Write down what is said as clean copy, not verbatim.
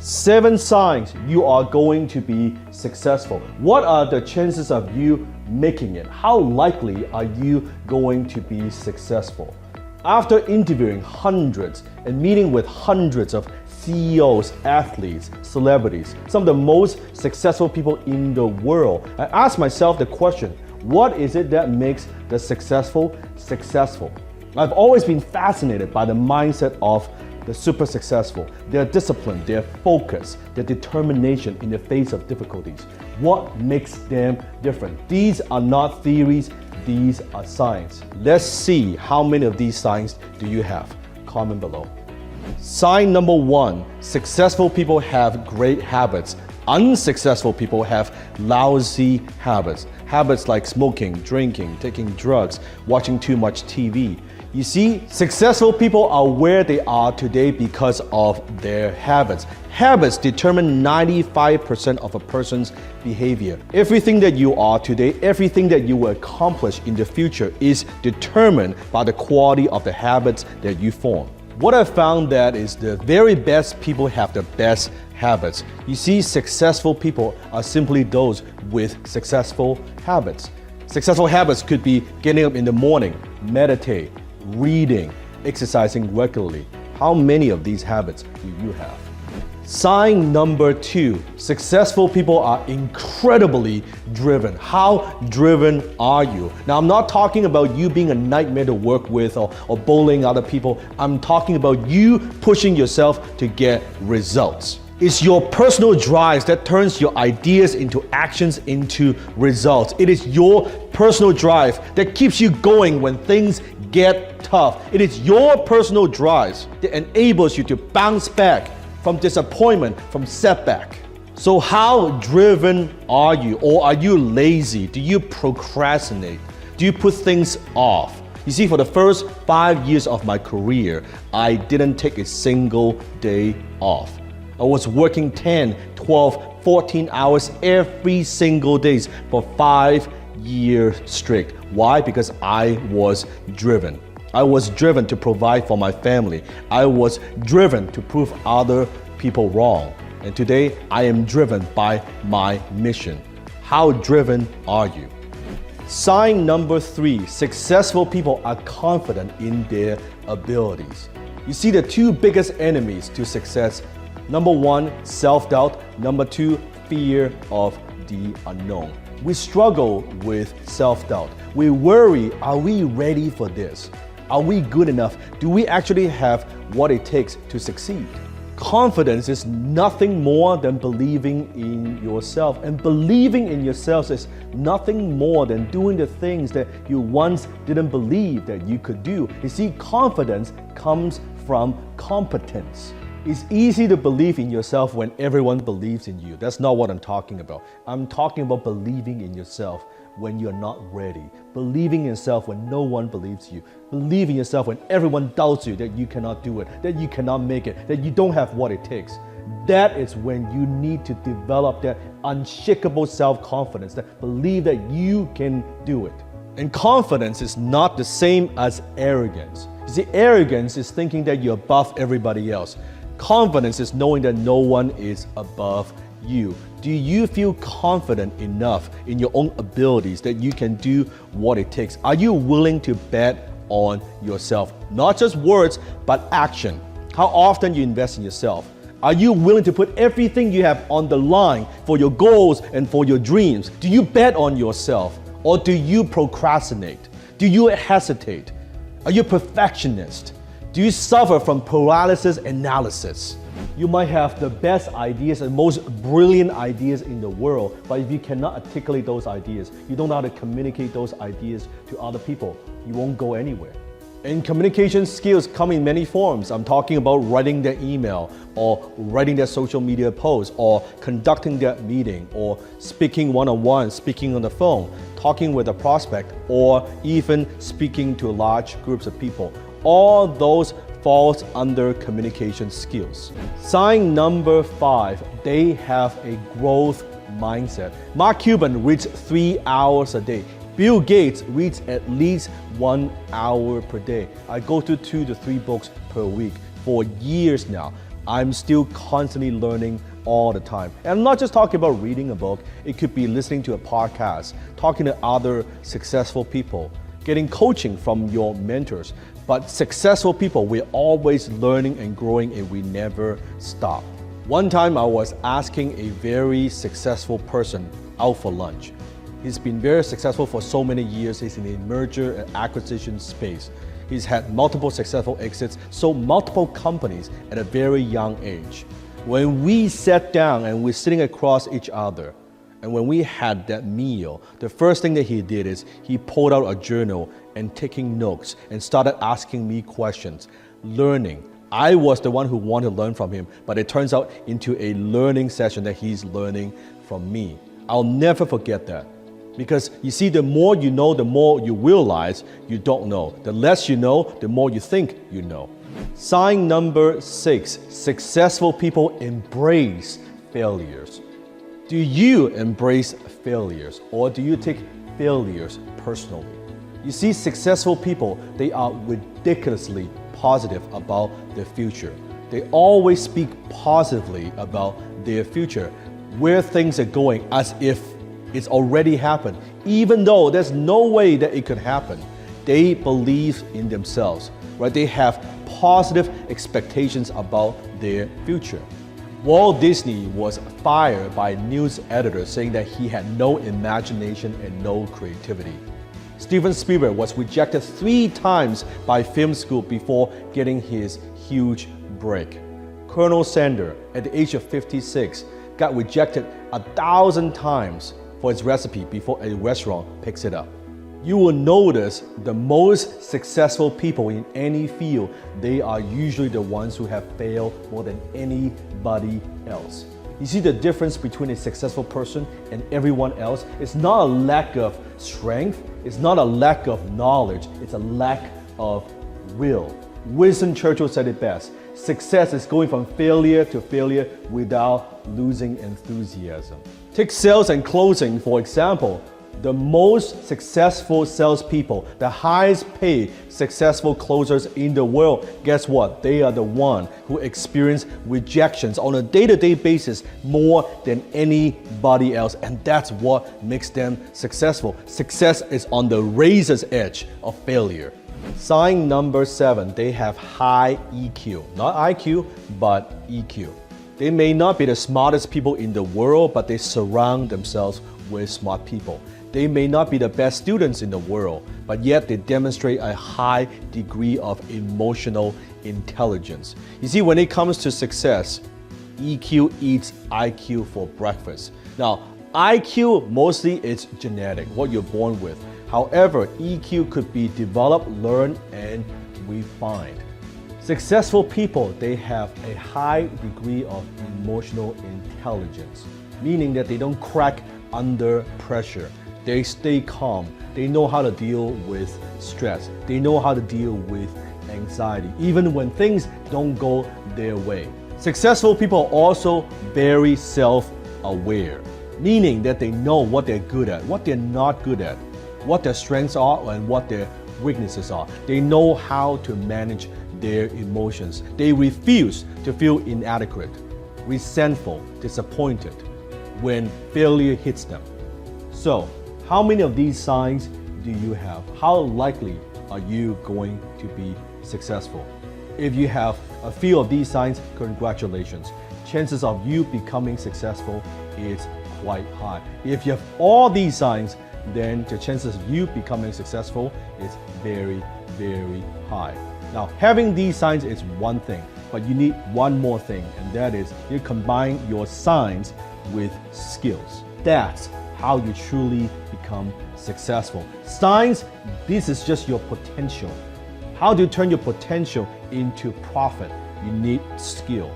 7 signs you are going to be successful. What are the chances of you making it? How likely are you going to be successful? After interviewing hundreds and meeting with hundreds of CEOs, athletes, celebrities, some of the most successful people in the world, I asked myself the question, what is it that makes the successful successful? I've always been fascinated by the mindset of the super successful, their discipline, their focus, their determination in the face of difficulties. What makes them different? These are not theories, these are signs. Let's see how many of these signs do you have. Comment below. Sign number 1, successful people have great habits. Unsuccessful people have lousy habits. Habits like smoking, drinking, taking drugs, watching too much TV. You see, successful people are where they are today because of their habits. Habits determine 95% of a person's behavior. Everything that you are today, everything that you will accomplish in the future is determined by the quality of the habits that you form. What I found that is the very best people have the best habits. You see, successful people are simply those with successful habits. Successful habits could be getting up in the morning, meditate, reading, exercising regularly. How many of these habits do you have? Sign number 2, successful people are incredibly driven. How driven are you? Now, I'm not talking about you being a nightmare to work with or bullying other people. I'm talking about you pushing yourself to get results. It's your personal drive that turns your ideas into actions, into results. It is your personal drive that keeps you going when things get tough. It is your personal drive that enables you to bounce back from disappointment, from setback. So how driven are you? Or are you lazy? Do you procrastinate? Do you put things off? You see, for the first 5 years of my career, I didn't take a single day off. I was working 10, 12, 14 hours every single day for 5 years straight. Why? Because I was driven. I was driven to provide for my family. I was driven to prove other people wrong. And today, I am driven by my mission. How driven are you? Sign number 3, successful people are confident in their abilities. You see, the 2 biggest enemies to success: number 1, self-doubt. Number 2, fear of the unknown. We struggle with self-doubt. We worry, are we ready for this? Are we good enough? Do we actually have what it takes to succeed? Confidence is nothing more than believing in yourself. And believing in yourself is nothing more than doing the things that you once didn't believe that you could do. You see, confidence comes from competence. It's easy to believe in yourself when everyone believes in you. That's not what I'm talking about. I'm talking about believing in yourself when you're not ready. Believing in yourself when no one believes you. Believing in yourself when everyone doubts you that you cannot do it, that you cannot make it, that you don't have what it takes. That is when you need to develop that unshakable self-confidence, that believe that you can do it. And confidence is not the same as arrogance. You see, arrogance is thinking that you're above everybody else. Confidence is knowing that no one is above you. Do you feel confident enough in your own abilities that you can do what it takes? Are you willing to bet on yourself? Not just words, but action. How often you invest in yourself? Are you willing to put everything you have on the line for your goals and for your dreams? Do you bet on yourself? Or do you procrastinate? Do you hesitate? Are you a perfectionist? Do you suffer from paralysis analysis? You might have the best ideas and most brilliant ideas in the world, but if you cannot articulate those ideas, you don't know how to communicate those ideas to other people, you won't go anywhere. And communication skills come in many forms. I'm talking about writing their email, or writing their social media post, or conducting their meeting, or speaking one-on-one, speaking on the phone, talking with a prospect, or even speaking to large groups of people. All those falls under communication skills. Sign number 5, they have a growth mindset. Mark Cuban reads 3 hours a day. Bill Gates reads at least 1 hour per day. I go through 2 to 3 books per week for years now. I'm still constantly learning all the time. And I'm not just talking about reading a book, it could be listening to a podcast, talking to other successful people, getting coaching from your mentors. But successful people, we're always learning and growing and we never stop. One time I was asking a very successful person out for lunch. He's been very successful for so many years. He's in the merger and acquisition space. He's had multiple successful exits, sold multiple companies at a very young age. When we sat down and we're sitting across each other, and when we had that meal, the first thing that he did is he pulled out a journal and taking notes and started asking me questions, learning. I was the one who wanted to learn from him, but it turns out into a learning session that he's learning from me. I'll never forget that. Because you see, the more you know, the more you realize you don't know. The less you know, the more you think you know. Sign number 6, successful people embrace failures. Do you embrace failures or do you take failures personally? You see, successful people, they are ridiculously positive about their future. They always speak positively about their future, where things are going, as if it's already happened, even though there's no way that it could happen. They believe in themselves, right? They have positive expectations about their future. Walt Disney was fired by a news editor saying that he had no imagination and no creativity. Steven Spielberg was rejected 3 times by film school before getting his huge break. Colonel Sanders, at the age of 56, got rejected 1,000 times for his recipe before a restaurant picks it up. You will notice the most successful people in any field, they are usually the ones who have failed more than anybody else. You see the difference between a successful person and everyone else? It's not a lack of strength, it's not a lack of knowledge, it's a lack of will. Winston Churchill said it best, success is going from failure to failure without losing enthusiasm. Take sales and closing, for example. The most successful salespeople, the highest paid successful closers in the world, guess what? They are the one who experience rejections on a day-to-day basis more than anybody else. And that's what makes them successful. Success is on the razor's edge of failure. Sign number 7, they have high EQ. Not IQ, but EQ. They may not be the smartest people in the world, but they surround themselves with smart people. They may not be the best students in the world, but yet they demonstrate a high degree of emotional intelligence. You see, when it comes to success, EQ eats IQ for breakfast. Now, IQ mostly it's genetic, what you're born with. However, EQ could be developed, learned, and refined. Successful people, they have a high degree of emotional intelligence, meaning that they don't crack under pressure. They stay calm. They know how to deal with stress. They know how to deal with anxiety, even when things don't go their way. Successful people are also very self-aware, meaning that they know what they're good at, what they're not good at, what their strengths are and what their weaknesses are. They know how to manage their emotions. They refuse to feel inadequate, resentful, disappointed when failure hits them. So, how many of these signs do you have? How likely are you going to be successful? If you have a few of these signs, congratulations. Chances of you becoming successful is quite high. If you have all these signs, then the chances of you becoming successful is very, very high. Now, having these signs is one thing, but you need one more thing, and that is you combine your signs with skills. That's how you truly become successful. Signs, this is just your potential. How do you turn your potential into profit? You need skill.